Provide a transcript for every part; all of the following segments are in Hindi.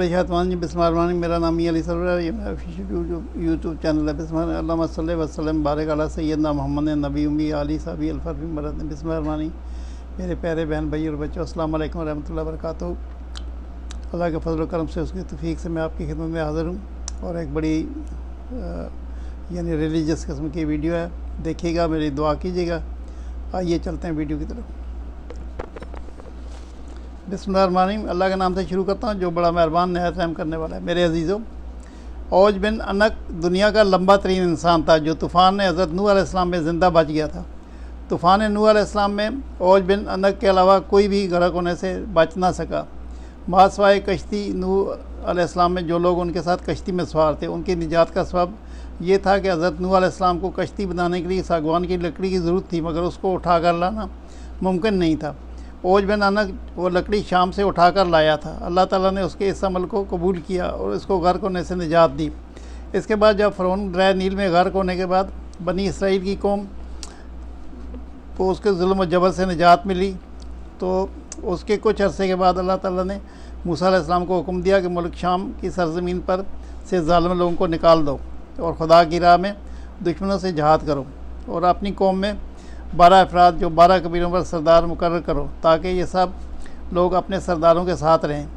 जी बिस्मिल्लाह। मेरा नाम अली सरवर है। ये मेरा ऑफिशियल यूट्यूब चैनल है। बिस्मिल्लाह अल्लाहुम्मा सल्लि व सल्लिम बारिक अला सय्यदना मोहम्मद नबी उम्मी आली साहबी अल्फरफी मरद। बिस्मिल्लाह। मेरे प्यारे बहन भाई और बच्चों, अस्सलाम वालेकुम व रहमतुल्लाहि व बरकातुहू। अल्लाह के फजल करम से, उसकी तौफीक से मैं आपकी खिदमत में हाज़िर हूँ। और एक बड़ी यानी रिलीजियस किस्म की वीडियो है, देखिएगा, मेरी दुआ कीजिएगा। आइए चलते हैं वीडियो की तरफ। बिस्मिल्लाहिर्रहमानिर्रहीम। अल्लाह के नाम से शुरू करता हूँ जो बड़ा मेहरबान नहायत रहम करने वाला है। मेरे अजीज़ों, औज बिन अनक दुनिया का लंबा तरीन इंसान था जो तूफ़ान ने हज़रत नूह अलैहिस्सलाम में ज़िंदा बच गया था। तूफ़ान नूह अलैहिस्सलाम में औज बिन अनक के अलावा कोई भी गर्क होने से बच ना सका, मासवाए कश्ती नूह अलैहिस्सलाम में जो लोग उनके साथ कश्ती में सवार थे। उनकी निजात का सबब ये था कि हज़रत नूह अलैहिस्सलाम को कश्ती बनाने के लिए सागवान की लकड़ी की ज़रूरत थी, मगर उसको उठा कर लाना मुमकिन नहीं था। औज बिन अनक वो लकड़ी शाम से उठा कर लाया था। अल्लाह ताला ने उसके इस अमल को कबूल किया और इसको गर्क होने से निजात दी। इसके बाद जब फ़िरौन दरिया नील में गर्क होने के बाद बनी इसराइल की कौम को उसके जुल्म और जबर से निजात मिली, तो उसके कुछ अरसे के बाद अल्लाह ताला ने मूसा अलैहिस्सलाम को हुक्म दिया कि मुल्क शाम की सरज़मीन पर से ज़ालिम लोगों को निकाल दो और खुदा की राह में दुश्मनों से जहाद करो और अपनी कौम में 12 अफराद जो 12 कबीलों पर सरदार मुकर्रर करो, ताकि ये सब लोग अपने सरदारों के साथ रहें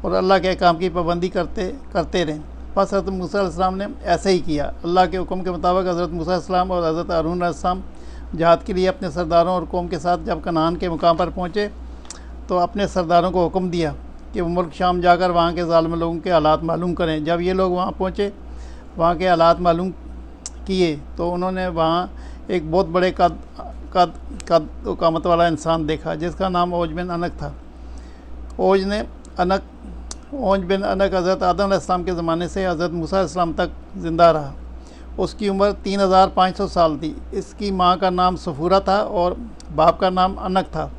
और अल्लाह के काम की पाबंदी करते रहें। बस हज़रत मूसा अलैहिस्सलाम ने ऐसे ही किया। अल्लाह के हुक्म के मुताबिक हज़रत मूसा अलैहिस्सलाम और हज़रत हारून अलैहिस्सलाम जहाद के लिए अपने सरदारों और कौम के साथ जब कनान के मुकाम पर पहुँचे तो अपने सरदारों को हुक्म दिया कि वो मुल्क शाम जाकर वहाँ के ज़ालिम लोगों के हालात मालूम करें। जब ये लोग वहाँ पहुँचे, वहाँ के हालात मालूम किए, तो उन्होंने वहाँ एक बहुत बड़े कद कामत वाला इंसान देखा जिसका नाम औज बिन अनक था। औज बिन अनक हज़रत आदम अलैहिस्सलाम के ज़माने से हज़रत मूसा अलैहिस्सलाम तक ज़िंदा रहा। उसकी उम्र 3500 साल थी। इसकी माँ का नाम सफूरा था और बाप का नाम अनक था।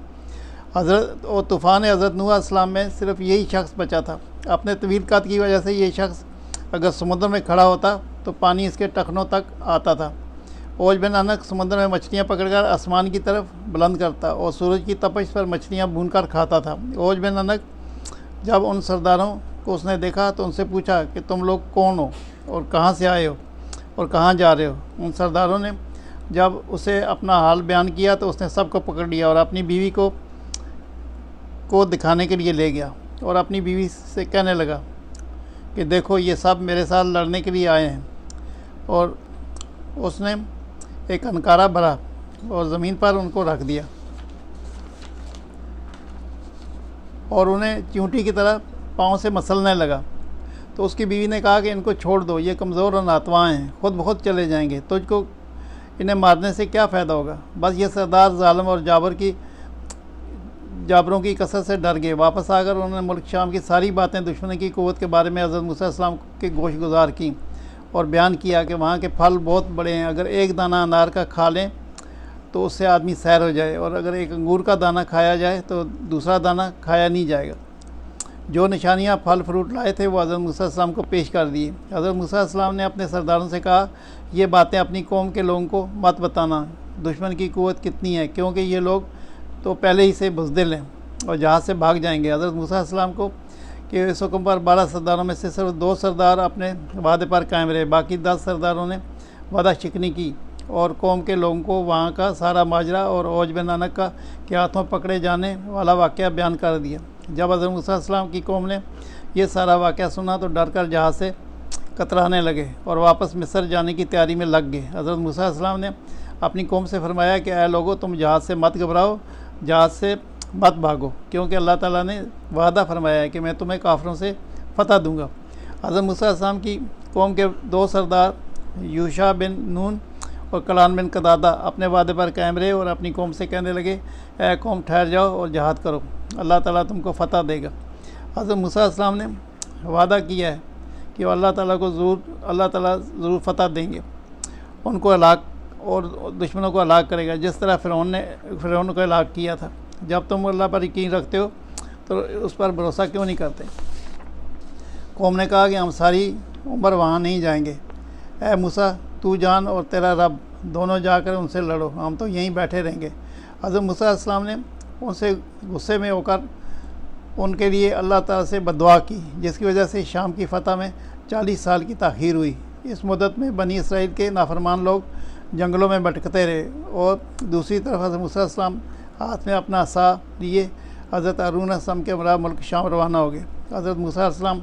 हज़रत और तूफ़ान हज़रत नूह अलैहिस्सलाम में सिर्फ यही शख्स बचा था। अपने तवील कद की वजह से ये शख्स अगर समुद्र में खड़ा होता तो पानी इसके टखनों तक आता था। औज बिन अनक समुद्र में मछलियाँ पकड़कर आसमान की तरफ बुलंद करता और सूरज की तपिश पर मछलियाँ भूनकर खाता था। औज बिन अनक जब उन सरदारों को उसने देखा तो उनसे पूछा कि तुम लोग कौन हो और कहाँ से आए हो और कहाँ जा रहे हो। उन सरदारों ने जब उसे अपना हाल बयान किया तो उसने सबको पकड़ लिया और अपनी बीवी को दिखाने के लिए ले गया और अपनी बीवी से कहने लगा कि देखो, ये सब मेरे साथ लड़ने के लिए आए हैं। और उसने एक अनकारा भरा और ज़मीन पर उनको रख दिया और उन्हें चींटी की तरह पाँव से मसलने लगा। तो उसकी बीवी ने कहा कि इनको छोड़ दो, ये कमज़ोर और नातवां हैं, खुद ब खुद चले जाएंगे, तुझको इन्हें मारने से क्या फ़ायदा होगा। बस ये सरदार ज़ालिम और जाबरों की कसरत से डर गए। वापस आकर उन्होंने मुल्क शाम की सारी बातें दुश्मन की क़ुव्वत के बारे में हज़रत मूसा अलैहिस्सलाम के गोश गुजार की और बयान किया कि वहाँ के फल बहुत बड़े हैं। अगर एक दाना अनार का खा लें तो उससे आदमी सैर हो जाए, और अगर एक अंगूर का दाना खाया जाए तो दूसरा दाना खाया नहीं जाएगा। जो निशानियाँ फल फ्रूट लाए थे वो हज़रत मूसा अलैहिस्सलाम को पेश कर दिए। हज़रत मूसा अलैहिस्सलाम ने अपने सरदारों से कहा, ये बातें अपनी कौम के लोगों को मत बताना, दुश्मन की क़ुव्वत कितनी है, क्योंकि ये लोग तो पहले ही से बुज़दिल हैं और जहाज़ से भाग जाएंगे। हज़रत मूसा अलैहिस्सलाम को कि इस हुक्म पर 12 सरदारों में से सिर्फ 2 सरदार अपने वादे पर कायम रहे। बाकी 10 सरदारों ने वादा शिकनी की और कौम के लोगों को वहाँ का सारा माजरा और औज बिन अनक का के हाथों पकड़े जाने वाला वाक़या बयान कर दिया। जब हज़रत मूसा अलैहिस्सलाम की कौम ने यह सारा वाक़या सुना तो डर कर जहाज़ से कतराने लगे और वापस मिस्र जाने की तैयारी में लग गए। हज़रत मूसा अलैहिस्सलाम ने अपनी कौम से फरमाया कि ऐ लोगो, तुम जहाज़ से मत घबराओ, जहाज़ से मत भागो, क्योंकि अल्लाह ताला ने वादा फरमाया है कि मैं तुम्हें काफिरों से फ़तह दूँगा। हज़रत मूसा अलैहिस्सलाम की कौम के 2 सरदार यूशा बिन नून और कलान बिन कदादा अपने वादे पर कायम रहे और अपनी कौम से कहने लगे, ऐ कौम, ठहर जाओ और जहाद करो, अल्लाह ताला तुमको फ़तह देगा। हज़रत मूसा अलैहिस्सलाम ने वादा किया है कि अल्लाह ताला ज़रूर फ़तह देंगे, उनको हलाक और दुश्मनों को हलाक करेगा, जिस तरह फ़िरौन को हलाक किया था। जब तुम अल्लाह पर यकीन रखते हो तो उस पर भरोसा क्यों नहीं करते। कौम ने कहा कि हम सारी उम्र वहाँ नहीं जाएंगे। ऐ मूसा, तू जान और तेरा रब दोनों जाकर उनसे लड़ो, हम तो यहीं बैठे रहेंगे। हज़रत मूसा अलैहिस्सलाम ने उनसे गुस्से में होकर उनके लिए अल्लाह ताला से बद्दुआ की, जिसकी वजह से शाम की फ़तह में 40 साल की ताख़ीर हुई। इस मुद्दत में बनी इसराइल के नाफरमान लोग जंगलों में भटकते रहे और दूसरी तरफ हज़रत मूसा अलैहिस्सलाम हाथ में अपना असा लिए हज़रत हारून अलैहिस्सलाम के हमरा मुल्क शाम रवाना हो गए। हज़रत मूसा अलैहिस्सलाम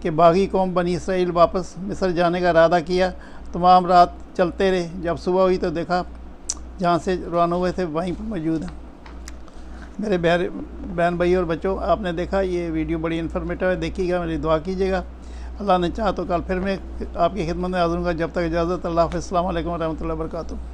के बागी कौम बनी इसराइल वापस मिस्र जाने का इरादा किया। तमाम रात चलते रहे। जब सुबह हुई तो देखा जहाँ से रवाना हुए थे वहीं पर मौजूद हैं। मेरे बहन भाई और बच्चों, आपने देखा ये वीडियो बड़ी इन्फॉर्मेटिव है, देखिएगा, मेरी दुआ कीजिएगा। अल्लाह ने चाहा तो कल फिर मैं आपकी खिदमत में हाज़िर हूँगा। जब तक इजाज़त, अल्लाह हाफ़िज़, अस्सलामु अलैकुम व रहमतुल्लाहि व बरकातुहू।